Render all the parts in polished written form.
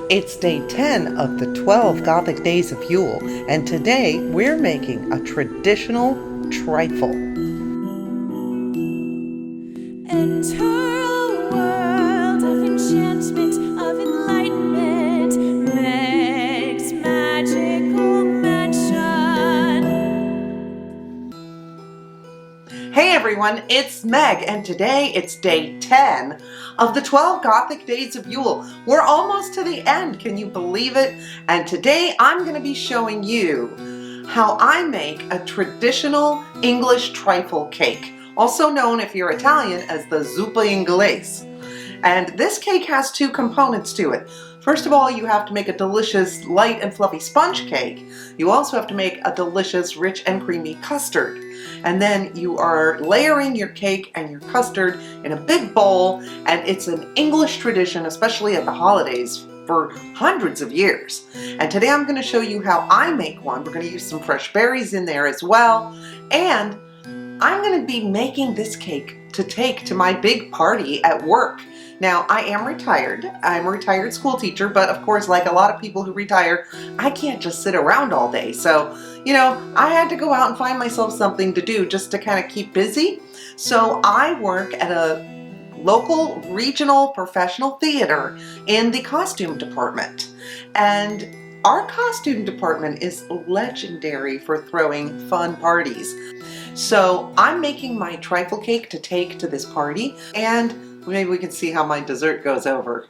It's day 10 of the 12 Gothic Days of Yule, and today we're making a traditional trifle. Enter a world of enchantment, of enlightenment, Meg's magical mansion. Hey everyone, it's Meg, and today it's day 10 of the 12 Gothic Days of Yule. We're almost to the end, can you believe it? And today I'm going to be showing you how I make a traditional English trifle cake, also known, if you're Italian, as the zuppa inglese. And this cake has two components to it. First of all, you have to make a delicious light and fluffy sponge cake. You also have to make a delicious rich and creamy custard. And then you are layering your cake and your custard in a big bowl, and it's an English tradition, especially at the holidays, for hundreds of years. And today I'm going to show you how I make one. We're going to use some fresh berries in there as well. And I'm going to be making this cake to take to my big party at work. Now, I am retired. I'm a retired school teacher, but of course, like a lot of people who retire, I can't just sit around all day. So, I had to go out and find myself something to do just to kind of keep busy. So I work at a local regional professional theater in the costume department. And our costume department is legendary for throwing fun parties. So I'm making my trifle cake to take to this party, and maybe we can see how my dessert goes over.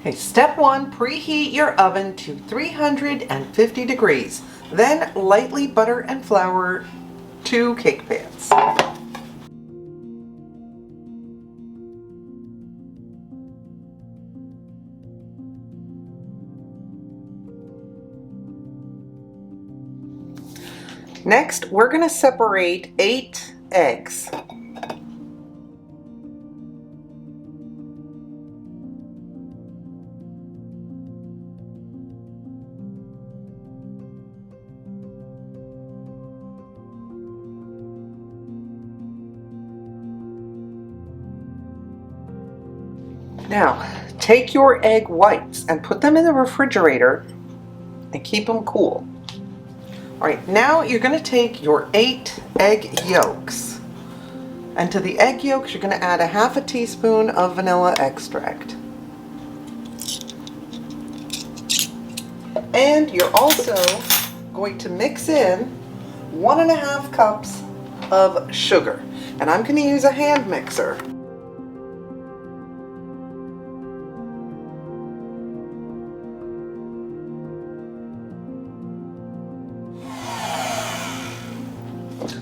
Okay, step 1, preheat your oven to 350 degrees. Then lightly butter and flour 2 cake pans. Next, we're going to separate 8 eggs. Now, take your egg whites and put them in the refrigerator and keep them cool. Alright, now you're going to take your 8 egg yolks, and to the egg yolks you're going to add a half a teaspoon of vanilla extract. And you're also going to mix in 1.5 cups of sugar. And I'm going to use a hand mixer.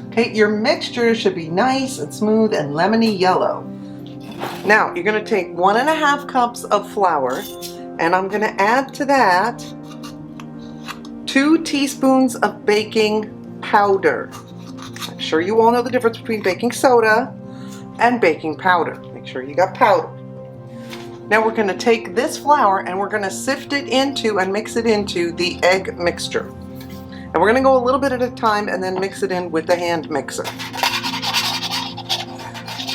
Okay, your mixture should be nice and smooth and lemony yellow. Now, you're going to take 1.5 cups of flour, and I'm going to add to that 2 teaspoons of baking powder. I'm sure you all know the difference between baking soda and baking powder. Make sure you got powder. Now we're going to take this flour and we're going to sift it into and mix it into the egg mixture. And we're going to go a little bit at a time and then mix it in with the hand mixer.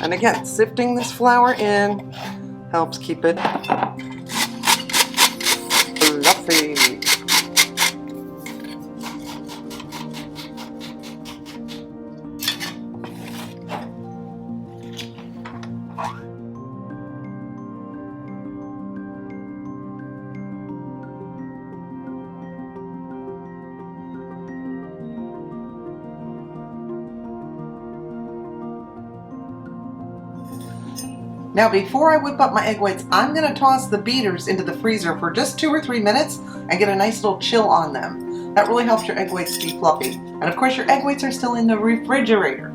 And again, sifting this flour in helps keep it fluffy. Now, before I whip up my egg whites, I'm going to toss the beaters into the freezer for just 2 or 3 minutes and get a nice little chill on them. That really helps your egg whites be fluffy. And of course, your egg whites are still in the refrigerator.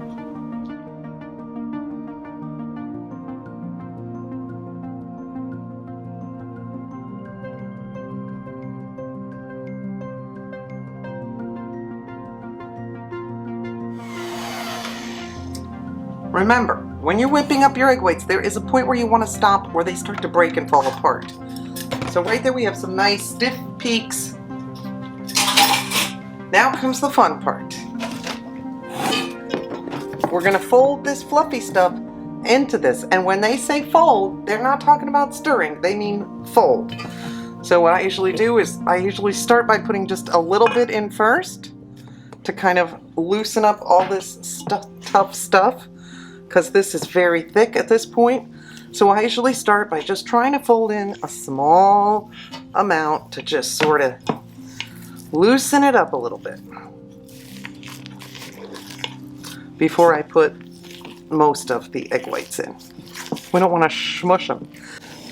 Remember, when you're whipping up your egg whites, there is a point where you want to stop where they start to break and fall apart. So right there we have some nice stiff peaks. Now comes the fun part. We're going to fold this fluffy stuff into this. And when they say fold, they're not talking about stirring, they mean fold. So what I usually do is I usually start by putting just a little bit in first to kind of loosen up all this tough stuff, because this is very thick at this point. So I usually start by just trying to fold in a small amount to just sort of loosen it up a little bit before I put most of the egg whites in. We don't want to smush them.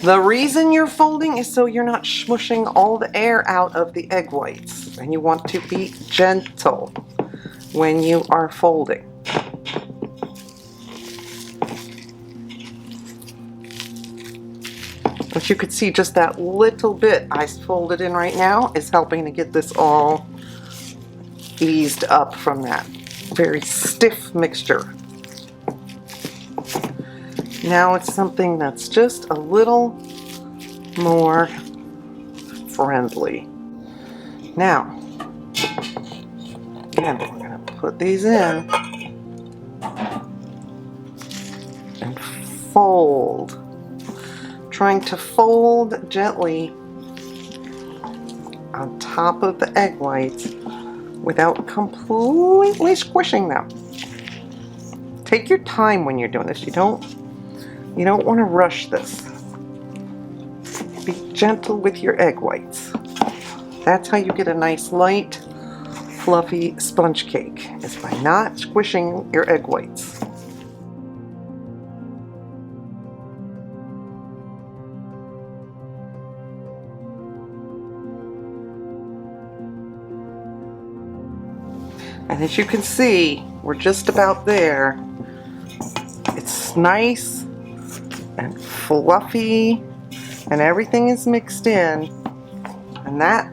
The reason you're folding is so you're not smushing all the air out of the egg whites, and you want to be gentle when you are folding. But you could see just that little bit I folded in right now is helping to get this all eased up from that very stiff mixture. Now it's something that's just a little more friendly. Now, again, we're going to put these in and fold. Trying to fold gently on top of the egg whites without completely squishing them. Take your time when you're doing this. You don't want to rush this. Be gentle with your egg whites. That's how you get a nice light, fluffy sponge cake, is by not squishing your egg whites. And as you can see, we're just about there. It's nice and fluffy and everything is mixed in, and that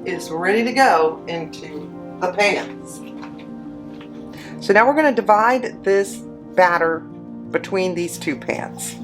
is ready to go into the pans. So now we're going to divide this batter between these two pans.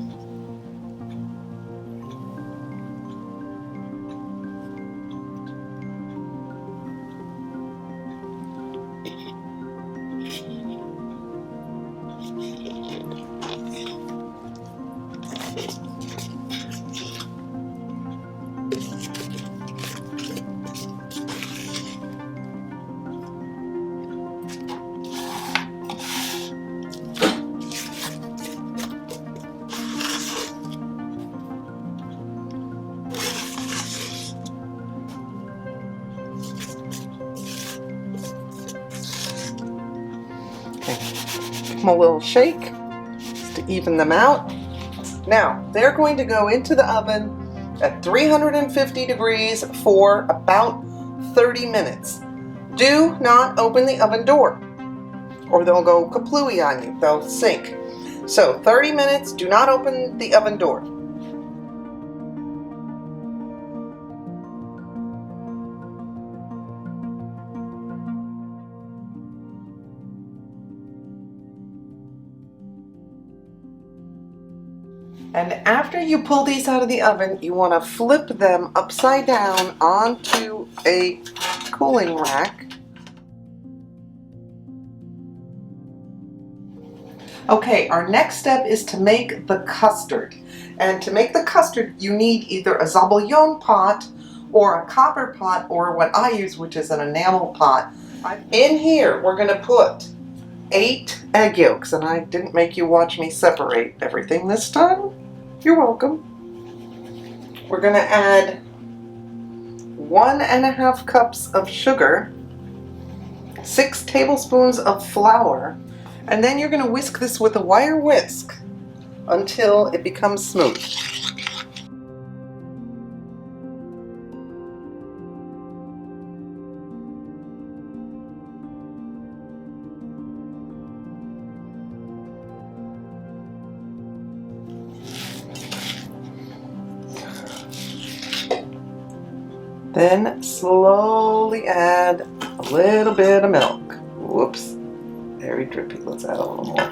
Give them a little shake just to even them out. Now, they're going to go into the oven at 350 degrees for about 30 minutes. Do not open the oven door, or they'll go kaplooey on you. They'll sink. So 30 minutes, do not open the oven door. And after you pull these out of the oven, you want to flip them upside down onto a cooling rack. Okay, our next step is to make the custard. And to make the custard, you need either a zabouillon pot or a copper pot, or what I use, which is an enamel pot. In here, we're going to put 8 egg yolks, and I didn't make you watch me separate everything this time. You're welcome. We're going to add 1½ cups of sugar, 6 tablespoons of flour, and then you're going to whisk this with a wire whisk until it becomes smooth. Then slowly add a little bit of milk. Whoops, very drippy. Let's add a little more.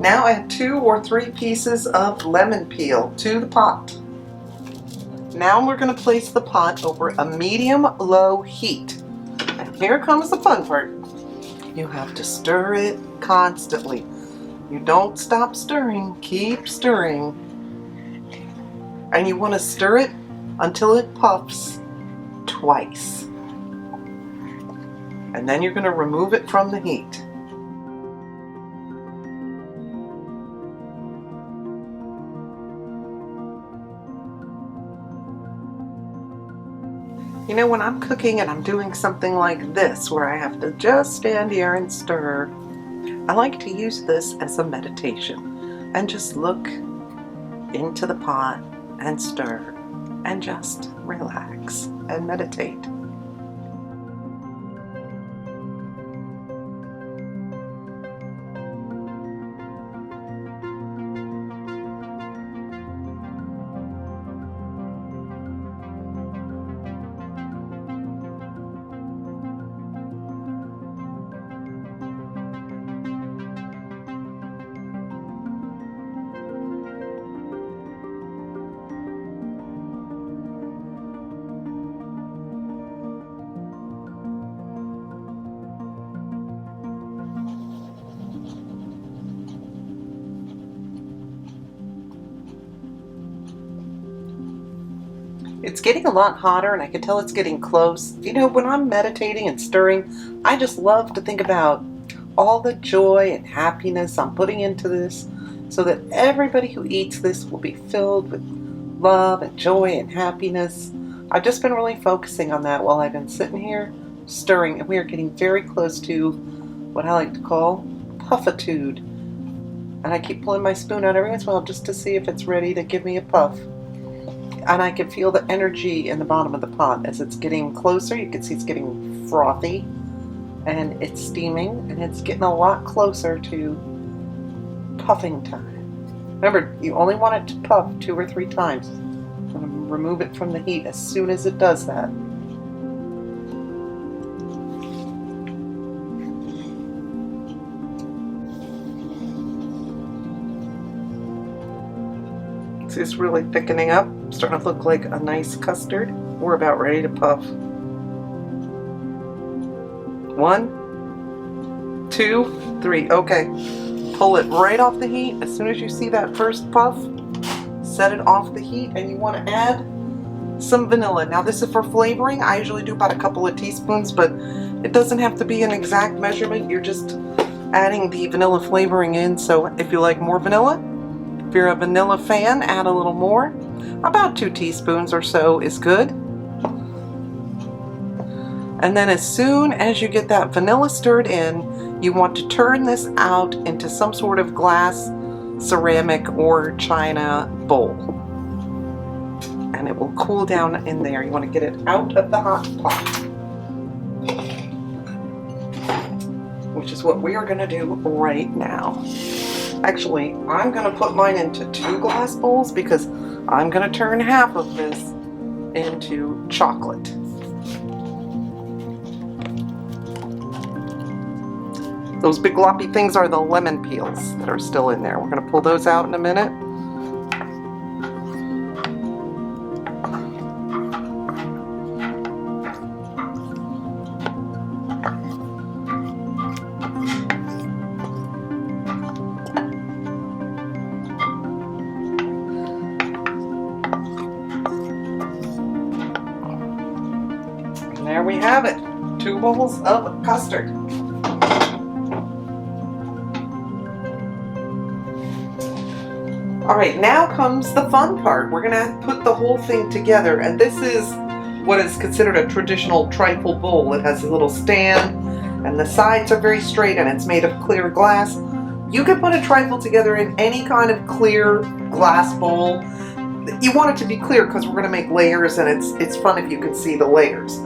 Now add 2 or 3 pieces of lemon peel to the pot. Now we're going to place the pot over a medium-low heat. And here comes the fun part. You have to stir it constantly. You don't stop stirring, keep stirring. And you want to stir it until it puffs twice. And then you're going to remove it from the heat. You know, when I'm cooking and I'm doing something like this, where I have to just stand here and stir, I like to use this as a meditation and just look into the pot and stir and just relax and meditate. It's getting a lot hotter and I can tell it's getting close. You know, when I'm meditating and stirring, I just love to think about all the joy and happiness I'm putting into this so that everybody who eats this will be filled with love and joy and happiness. I've just been really focusing on that while I've been sitting here stirring, and we are getting very close to what I like to call puffitude. And I keep pulling my spoon out every once in a while just to see if it's ready to give me a puff. And I can feel the energy in the bottom of the pot as it's getting closer. You can see it's getting frothy and it's steaming and it's getting a lot closer to puffing time. Remember, you only want it to puff 2 or 3 times. I'm going to remove it from the heat as soon as it does that. See, it's really thickening up. Starting to look like a nice custard. We're about ready to puff. 1, 2, 3. Okay. Pull it right off the heat. As soon as you see that first puff, set it off the heat, and you want to add some vanilla. Now this is for flavoring. I usually do about a couple of teaspoons, but it doesn't have to be an exact measurement. You're just adding the vanilla flavoring in. So if you like more vanilla, if you're a vanilla fan, add a little more. About 2 teaspoons or so is good. And then as soon as you get that vanilla stirred in, you want to turn this out into some sort of glass, ceramic, or china bowl. And it will cool down in there. You want to get it out of the hot pot, which is what we are going to do right now. Actually, I'm going to put mine into 2 glass bowls because I'm going to turn half of this into chocolate. Those big gloppy things are the lemon peels that are still in there. We're going to pull those out in a minute. There we have it, 2 bowls of custard. All right, now comes the fun part. We're gonna put the whole thing together, and this is what is considered a traditional trifle bowl. It has a little stand, and the sides are very straight, and it's made of clear glass. You can put a trifle together in any kind of clear glass bowl. You want it to be clear because we're going to make layers, and it's fun if you can see the layers.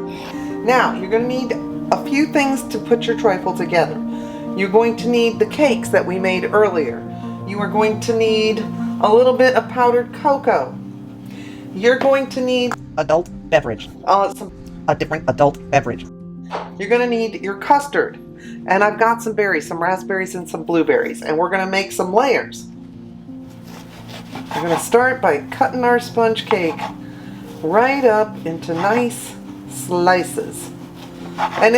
Now, you're going to need a few things to put your trifle together. You're going to need the cakes that we made earlier. You are going to need a little bit of powdered cocoa. You're going to need adult beverage. a different adult beverage. You're going to need your custard. And I've got some berries, some raspberries and some blueberries, and we're gonna make some layers. We're gonna start by cutting our sponge cake right up into nice slices. And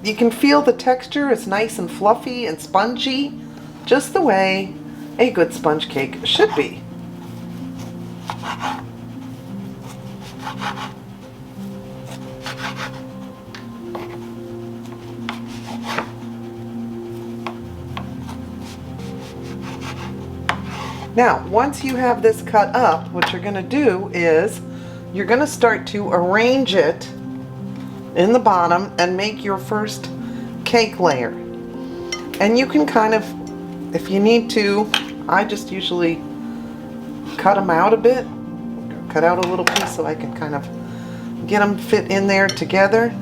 you can feel the texture is nice and fluffy and spongy, just the way a good sponge cake should be. Now, once you have this cut up, what you're going to do is you're going to start to arrange it in the bottom and make your first cake layer. And you can kind of, if you need to, I just usually cut them out a bit, cut out a little piece so I can kind of get them fit in there together.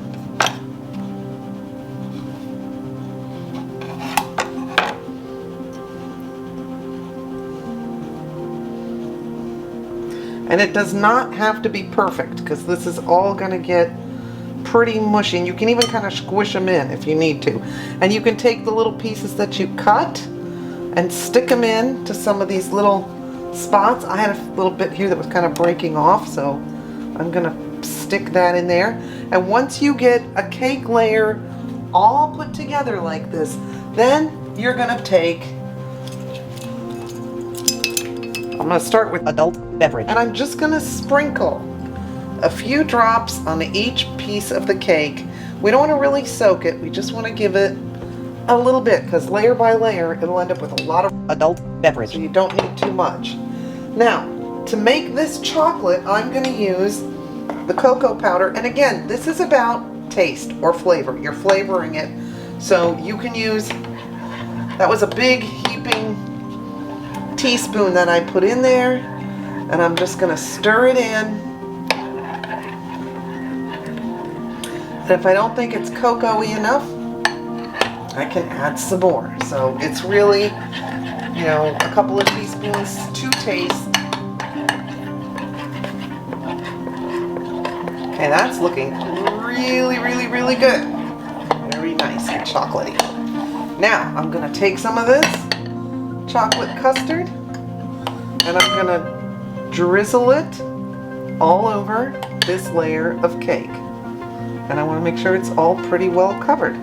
And it does not have to be perfect because this is all going to get pretty mushy. And you can even kind of squish them in if you need to. And you can take the little pieces that you cut and stick them in to some of these little spots. I had a little bit here that was kind of breaking off, so I'm going to stick that in there. And once you get a cake layer all put together like this, then you're going to take, I'm going to start with adult beverage. And I'm just going to sprinkle a few drops on each piece of the cake. We don't want to really soak it. We just want to give it a little bit because layer by layer it'll end up with a lot of adult beverage. So you don't need too much. Now, to make this chocolate, I'm going to use the cocoa powder. And again, this is about taste or flavor. You're flavoring it. So you can use, that was a big heaping teaspoon that I put in there, and I'm just going to stir it in. And if I don't think it's cocoa-y enough, I can add some more. So it's really, you know, a couple of teaspoons to taste. Okay, that's looking really, really, really good. Very nice and chocolatey. Now, I'm going to take some of this chocolate custard and I'm going to drizzle it all over this layer of cake. And I want to make sure it's all pretty well covered.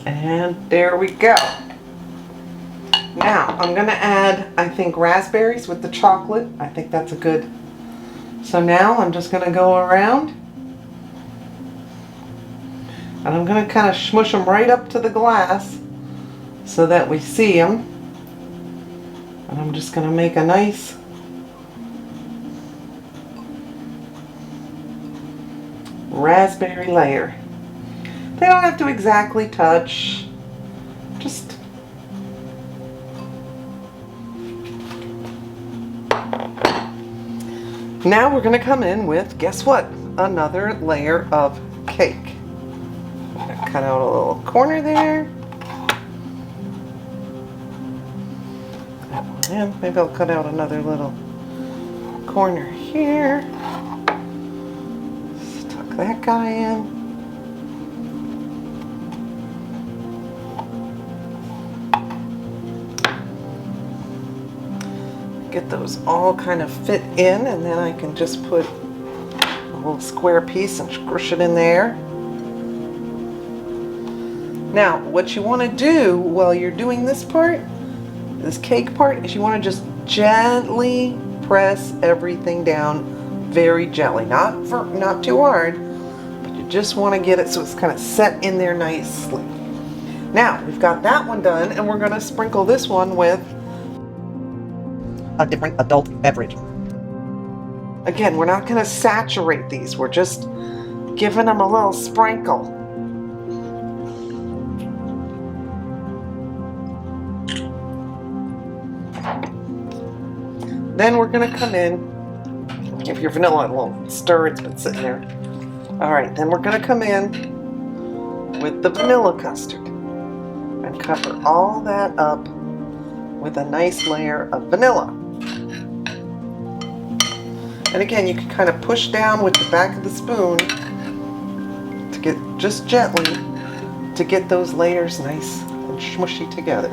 And there we go. Now I'm going to add, I think, raspberries with the chocolate. I think that's a good. So now I'm just going to go around and I'm going to kind of smush them right up to the glass so that we see them. And I'm just going to make a nice raspberry layer. They don't have to exactly touch, just now we're going to come in with, guess what, another layer of cake. I'm going to cut out a little corner there. That one in. Maybe I'll cut out another little corner here. Tuck that guy in. Get those all kind of fit in, and then I can just put a little square piece and squish it in there. Now, what you want to do while you're doing this part, this cake part, is you want to just gently press everything down, very gently, not too hard, but you just want to get it so it's kind of set in there nicely. Now, we've got that one done, and we're going to sprinkle this one with a different adult beverage. Again, we're not going to saturate these. We're just giving them a little sprinkle. Then we're gonna come in, if your vanilla won't stir, it's been sitting there. All right, then we're gonna come in with the vanilla custard and cover all that up with a nice layer of vanilla. And again, you can kind of push down with the back of the spoon to get, just gently, to get those layers nice and smushy together.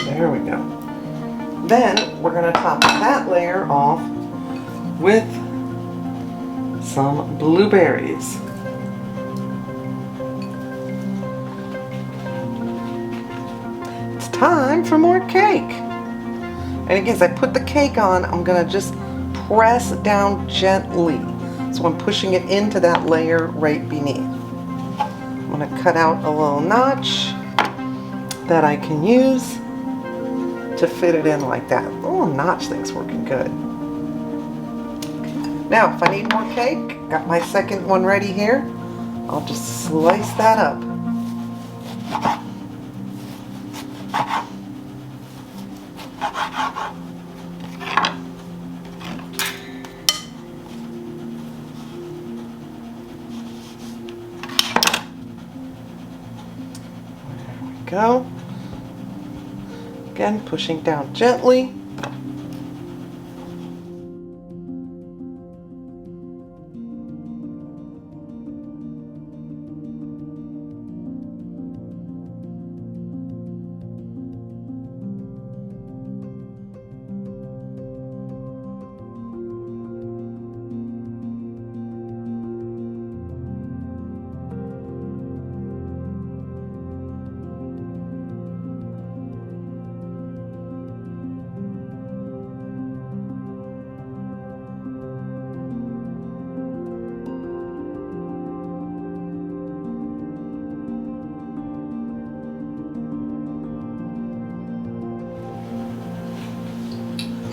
There we go. Then we're going to top that layer off with some blueberries. It's time for more cake. And again, as I put the cake on, I'm going to just press down gently. So I'm pushing it into that layer right beneath. I'm going to cut out a little notch that I can use to fit it in like that. The little notch thing's working good. Now, if I need more cake, got my second one ready here. I'll just slice that up. There we go. Again, pushing down gently.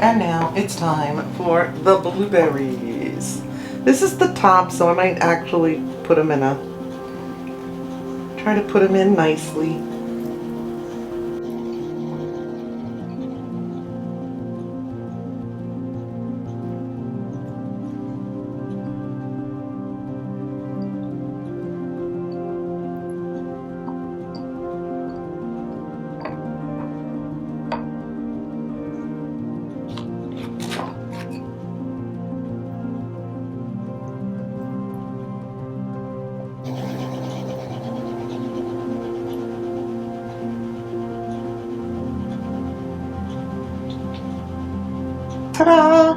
And now it's time for the blueberries. This is the top, so I might actually put them in try to put them in nicely. Ta-da!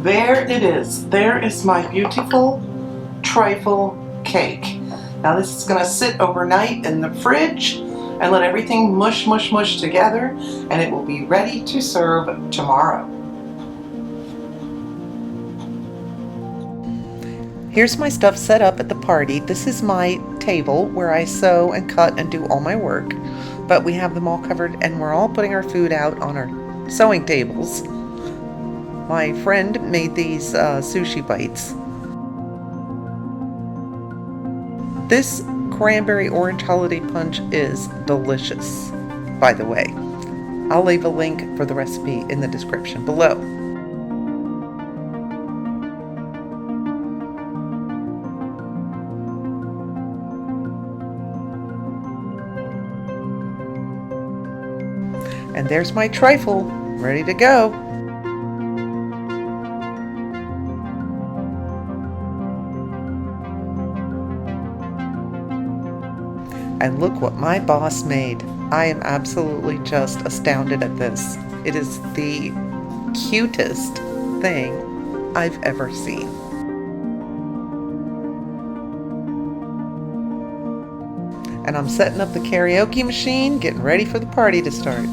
There it is. There is my beautiful trifle cake. Now this is going to sit overnight in the fridge and let everything mush, mush, mush together, and it will be ready to serve tomorrow. Here's my stuff set up at the party. This is my table where I sew and cut and do all my work, but we have them all covered and we're all putting our food out on our sewing tables. My friend made these sushi bites. This cranberry orange holiday punch is delicious, by the way. I'll leave a link for the recipe in the description below. And there's my trifle, ready to go. And look what my boss made. I am absolutely just astounded at this. It is the cutest thing I've ever seen. And I'm setting up the karaoke machine, getting ready for the party to start.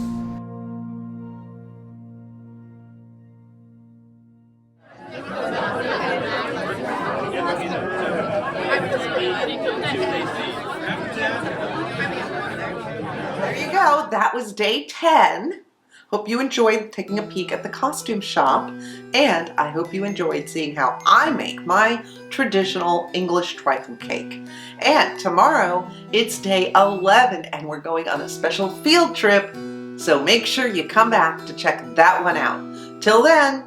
There you go. That was day 10 Hope you enjoyed taking a peek at the costume shop, and I hope you enjoyed seeing how I make my traditional English trifle cake. And tomorrow it's day 11 and we're going on a special field trip, so make sure you come back to check that one out. Till then,